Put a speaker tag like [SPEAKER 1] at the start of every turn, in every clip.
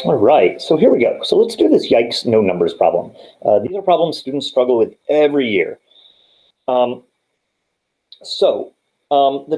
[SPEAKER 1] All right, so here we go. So let's do this yikes no numbers problem. These are problems students struggle with every year. The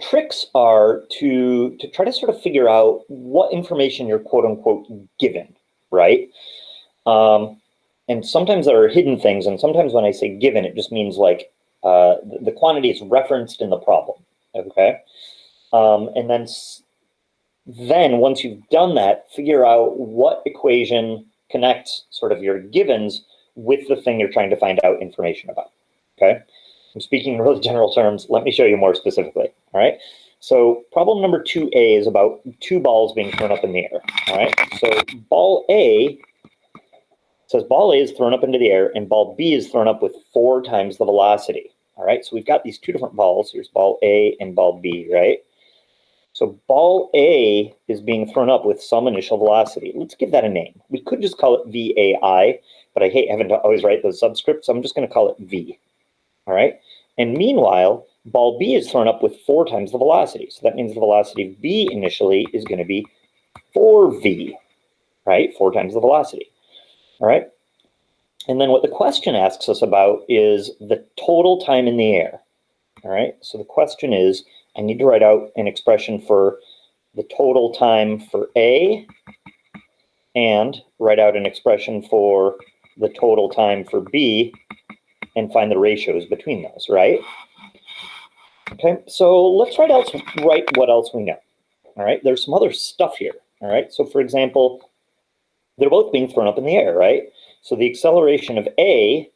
[SPEAKER 1] tricks are to try to sort of figure out what information you're quote unquote given, right? And sometimes there are hidden things, and sometimes when I say given, it just means like the quantity is referenced in the problem, okay? And then once you've done that, figure out what equation connects sort of your givens with the thing you're trying to find out information about, okay? I'm speaking in really general terms. Let me show you more specifically, all right? So problem number 2A is about two balls being thrown up in the air, all right? So ball A says ball A is thrown up into the air and ball B is thrown up with 4 times the velocity, all right? So we've got these two different balls. Here's ball A and ball B, right? So ball A is being thrown up with some initial velocity. Let's give that a name. We could just call it VAI, but I hate having to always write those subscripts, so I'm just going to call it V. All right. And meanwhile, ball B is thrown up with 4 times the velocity. So that means the velocity of B initially is going to be 4V, right? 4 times the velocity. All right. And then what the question asks us about is the total time in the air. All right. So the question is, I need to write out an expression for the total time for A and write out an expression for the total time for B and find the ratios between those, right? Okay, so let's write what else we know. All right, there's some other stuff here. All right, so for example, they're both being thrown up in the air, right? So the acceleration of A,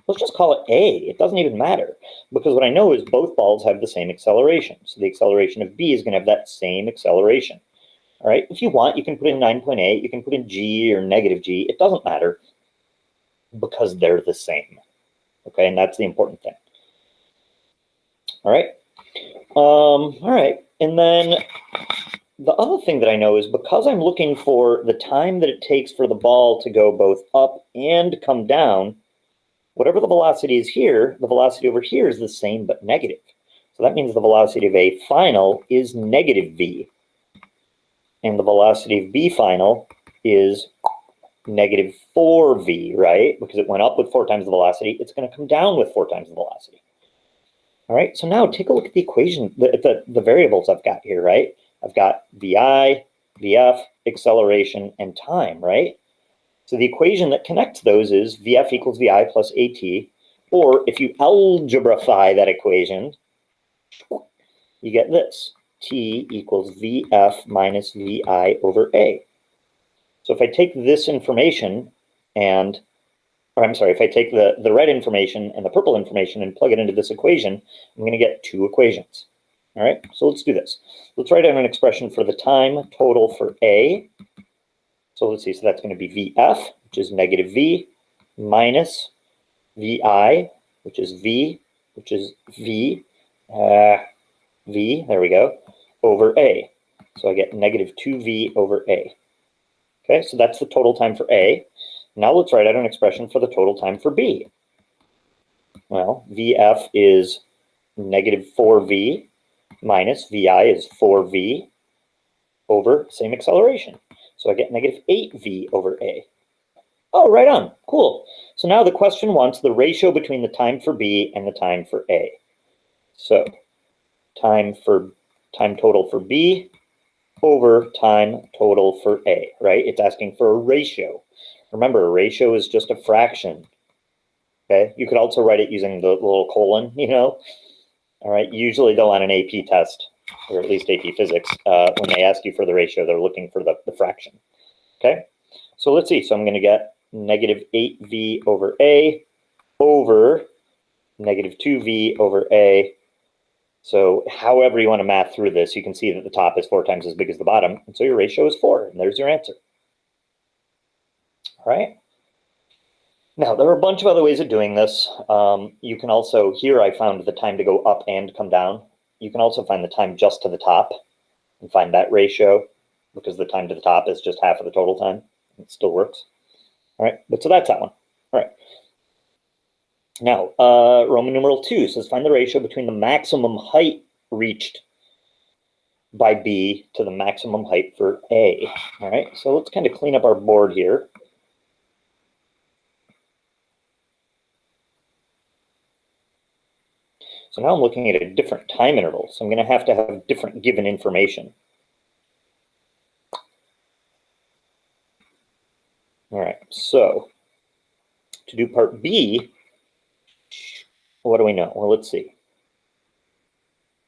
[SPEAKER 1] let's just call it A. It doesn't even matter because what I know is both balls have the same acceleration. So the acceleration of B is going to have that same acceleration. All right, if you want, you can put in 9.8, you can put in G or negative G. It doesn't matter because they're the same. Okay, and that's the important thing. All right. All right, and then the other thing that I know is because I'm looking for the time that it takes for the ball to go both up and come down, whatever the velocity is here, the velocity over here is the same but negative. So that means the velocity of A final is negative V. And the velocity of B final is negative 4V, right? Because it went up with 4 times the velocity, it's going to come down with 4 times the velocity. All right, so now take a look at the equation, the variables I've got here, right? I've got VI, VF, acceleration, and time, right? So the equation that connects those is VF equals VI plus AT, or if you algebraify that equation, you get this, T equals VF minus VI over A. So if I take this information and if I take the red information and the purple information and plug it into this equation, I'm going to get 2 equations. All right, so let's do this. Let's write down an expression for the time total for A. So let's see, so that's going to be VF, which is negative V, minus VI, which is V, V, there we go, over A. So I get negative 2V over A. Okay, so that's the total time for A. Now let's write out an expression for the total time for B. Well, VF is negative 4V minus VI is 4V over same acceleration. So I get negative 8V over A. Oh, right on. Cool. So now the question wants the ratio between the time for B and the time for A. So time total for B over time total for A, right? It's asking for a ratio. Remember, a ratio is just a fraction. Okay, you could also write it using the little colon, you know. All right, usually though on an AP test, or at least AP physics, when they ask you for the ratio, they're looking for the fraction. Okay, so let's see. So I'm going to get negative 8V over A over negative 2V over A. So however you want to math through this, you can see that the top is 4 times as big as the bottom. And so your ratio is 4, and there's your answer. All right. Now, there are a bunch of other ways of doing this. You can also, here I found the time to go up and come down. You can also find the time just to the top and find that ratio because the time to the top is just half of the total time. It still works. All right, but so that's that one. All right. Now, Roman numeral 2 says find the ratio between the maximum height reached by B to the maximum height for A. All right, so let's kind of clean up our board here. So now I'm looking at a different time interval, so I'm going to have different given information. All right, so to do part B, what do we know? Well, let's see.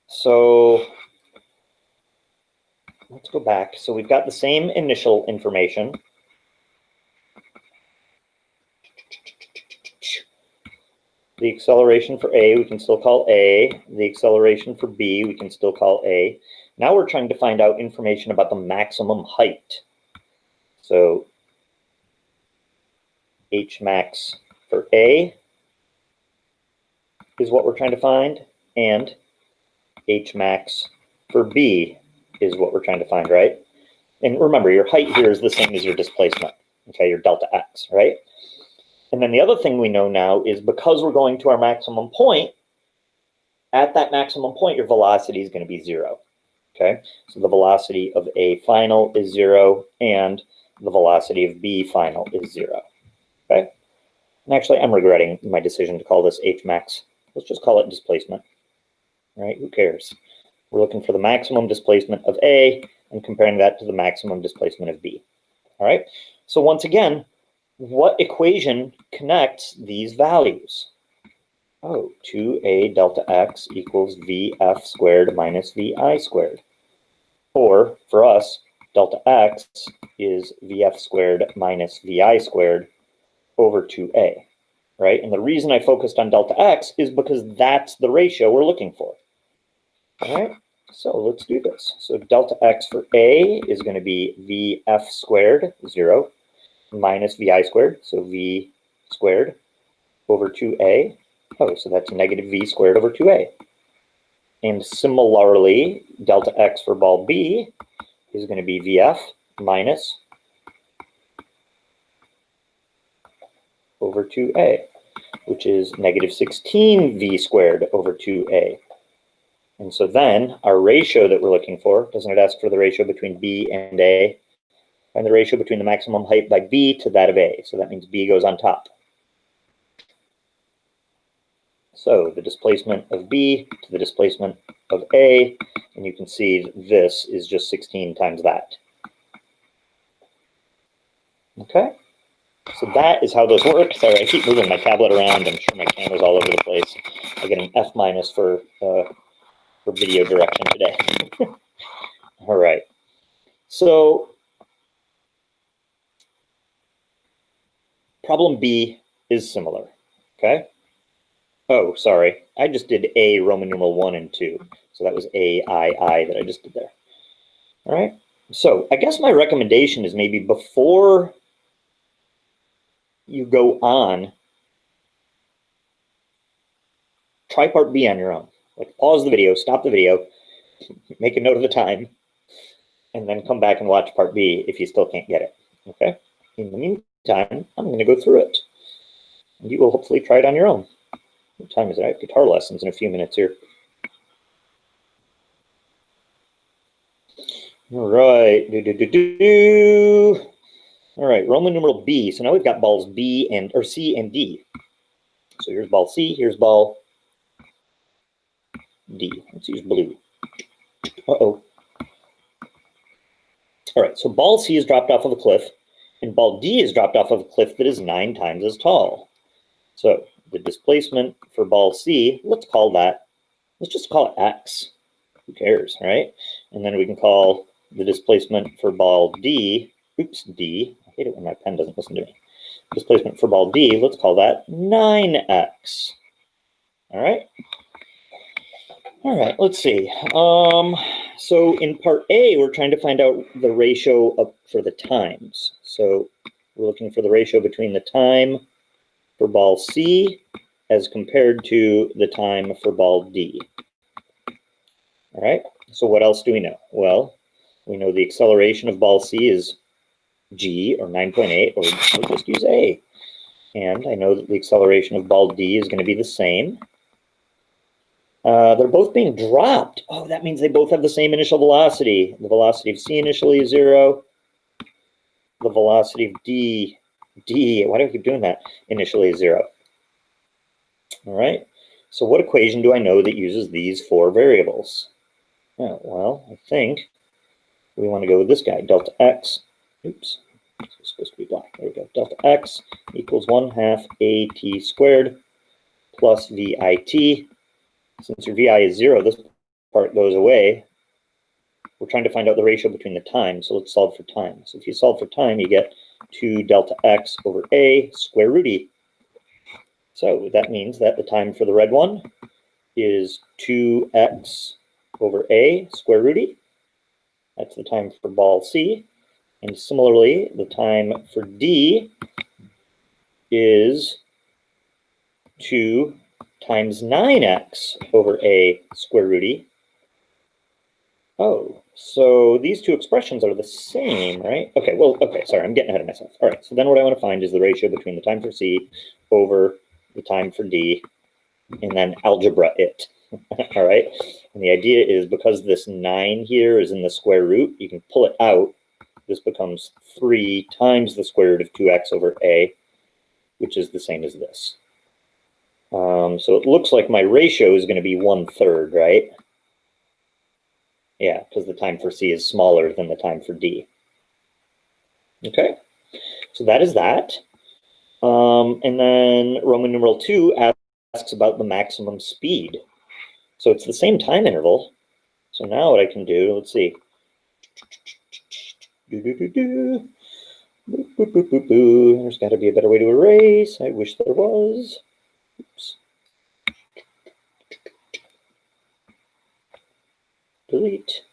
[SPEAKER 1] So let's go back. So we've got the same initial information. The acceleration for A, we can still call A. The acceleration for B, we can still call A. Now we're trying to find out information about the maximum height. So H max for A is what we're trying to find, and H max for B is what we're trying to find, right? And remember, your height here is the same as your displacement, okay, your delta x, right? And then the other thing we know now is because we're going to our maximum point, at that maximum point, your velocity is going to be 0, okay? So the velocity of A final is 0, and the velocity of B final is 0, okay? And actually, I'm regretting my decision to call this H max. Let's just call it displacement, right? Who cares? We're looking for the maximum displacement of A and comparing that to the maximum displacement of B, all right? So once again, what equation connects these values? Oh, 2a delta x equals vf squared minus vi squared. Or, for us, delta x is vf squared minus vi squared over 2a, right? And the reason I focused on delta x is because that's the ratio we're looking for. All right, so let's do this. So delta x for a is going to be vf squared, 0, minus vi squared, so v squared over 2a. Oh, so that's negative v squared over 2a. And similarly, delta x for ball B is going to be vf minus over 2a, which is negative 16 v squared over 2a. And so then our ratio that we're looking for, doesn't it ask for the ratio between B and A? And the ratio between the maximum height by B to that of A. So that means B goes on top. So the displacement of B to the displacement of A, and you can see this is just 16 times that. Okay, so that is how those work. Sorry, I keep moving my tablet around. I'm sure my camera's all over the place. I get an F- for video direction today. All right, so problem B is similar, okay? Oh, sorry, I just did A Roman numeral 1 and 2. So that was A-I-I that I just did there. All right, so I guess my recommendation is maybe before you go on, try part B on your own. Like pause the video, stop the video, make a note of the time, and then come back and watch part B if you still can't get it, okay? In the meantime, I'm going to go through it, and you will hopefully try it on your own. What time is it? I have guitar lessons in a few minutes here. All right, All right, Roman numeral B. So now we've got balls B and, or C and D. So here's ball C, here's ball D. Let's use blue. Uh-oh. All right, so ball C is dropped off of a cliff, and ball D is dropped off of a cliff that is 9 times as tall. So the displacement for ball C, let's just call it X. Who cares, right? And then we can call the displacement for ball D, D. I hate it when my pen doesn't listen to me. Displacement for ball D, let's call that 9x. All right. All right, let's see. So in part A, we're trying to find out the ratio for the times. So we're looking for the ratio between the time for ball C as compared to the time for ball D. All right, so what else do we know? Well, we know the acceleration of ball C is g, or 9.8, or we'll just use a. And I know that the acceleration of ball D is going to be the same. They're both being dropped. Oh, that means they both have the same initial velocity. The velocity of C initially is 0. The velocity of D, why do I keep doing that? Initially is 0. All right. So what equation do I know that uses these 4 variables? Oh, well, I think we want to go with this guy, delta x. Oops, it's supposed to be black. There we go. Delta x equals 1/2 at squared plus vit. Since your vi is 0, this part goes away. We're trying to find out the ratio between the time, so let's solve for time. So if you solve for time, you get 2 delta x over a square root e. So that means that the time for the red one is 2x over a square root e. That's the time for ball C. And similarly, the time for D is 2 times 9x over a square root e. Oh, so these two expressions are the same, right? Okay, sorry, I'm getting ahead of myself. All right, so then what I want to find is the ratio between the time for C over the time for D, and then algebra it. All right, and the idea is because this 9 here is in the square root, you can pull it out. This becomes 3 times the square root of 2x over a, which is the same as this. So it looks like my ratio is going to be 1/3, right? Yeah, because the time for C is smaller than the time for D. Okay, so that is that. And then Roman numeral 2 asks about the maximum speed. So it's the same time interval. So now what I can do, let's see. There's got to be a better way to erase. I wish there was. Oops. Delete.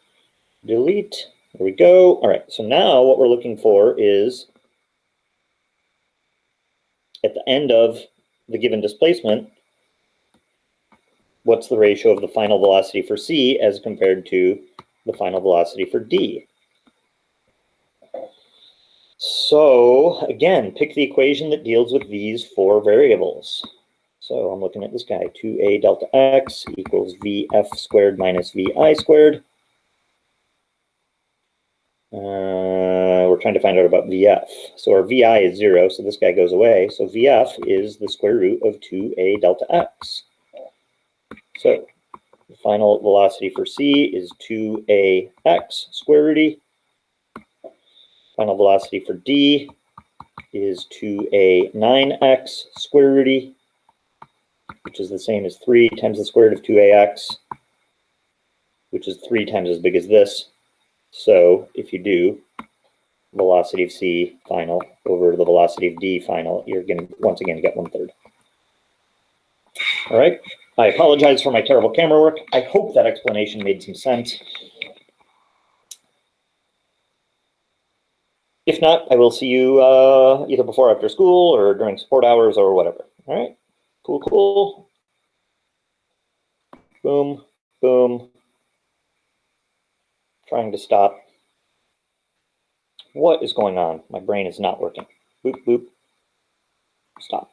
[SPEAKER 1] Delete. There we go. All right, so now what we're looking for is at the end of the given displacement, what's the ratio of the final velocity for C as compared to the final velocity for D? So again, pick the equation that deals with these 4 variables. So I'm looking at this guy, 2a delta x equals vf squared minus vi squared. We're trying to find out about vf. So our vi is 0, so this guy goes away. So vf is the square root of 2a delta x. So the final velocity for C is 2ax square root e. Final velocity for D is 2a9x square root e, which is the same as 3 times the square root of 2ax, which is 3 times as big as this. So if you do velocity of C final over the velocity of D final, you're going to once again get 1/3. All right. I apologize for my terrible camera work. I hope that explanation made some sense. If not, I will see you either before or after school or during support hours or whatever. All right. Cool, cool. Boom, boom. Trying to stop. What is going on? My brain is not working. Boop, boop. Stop.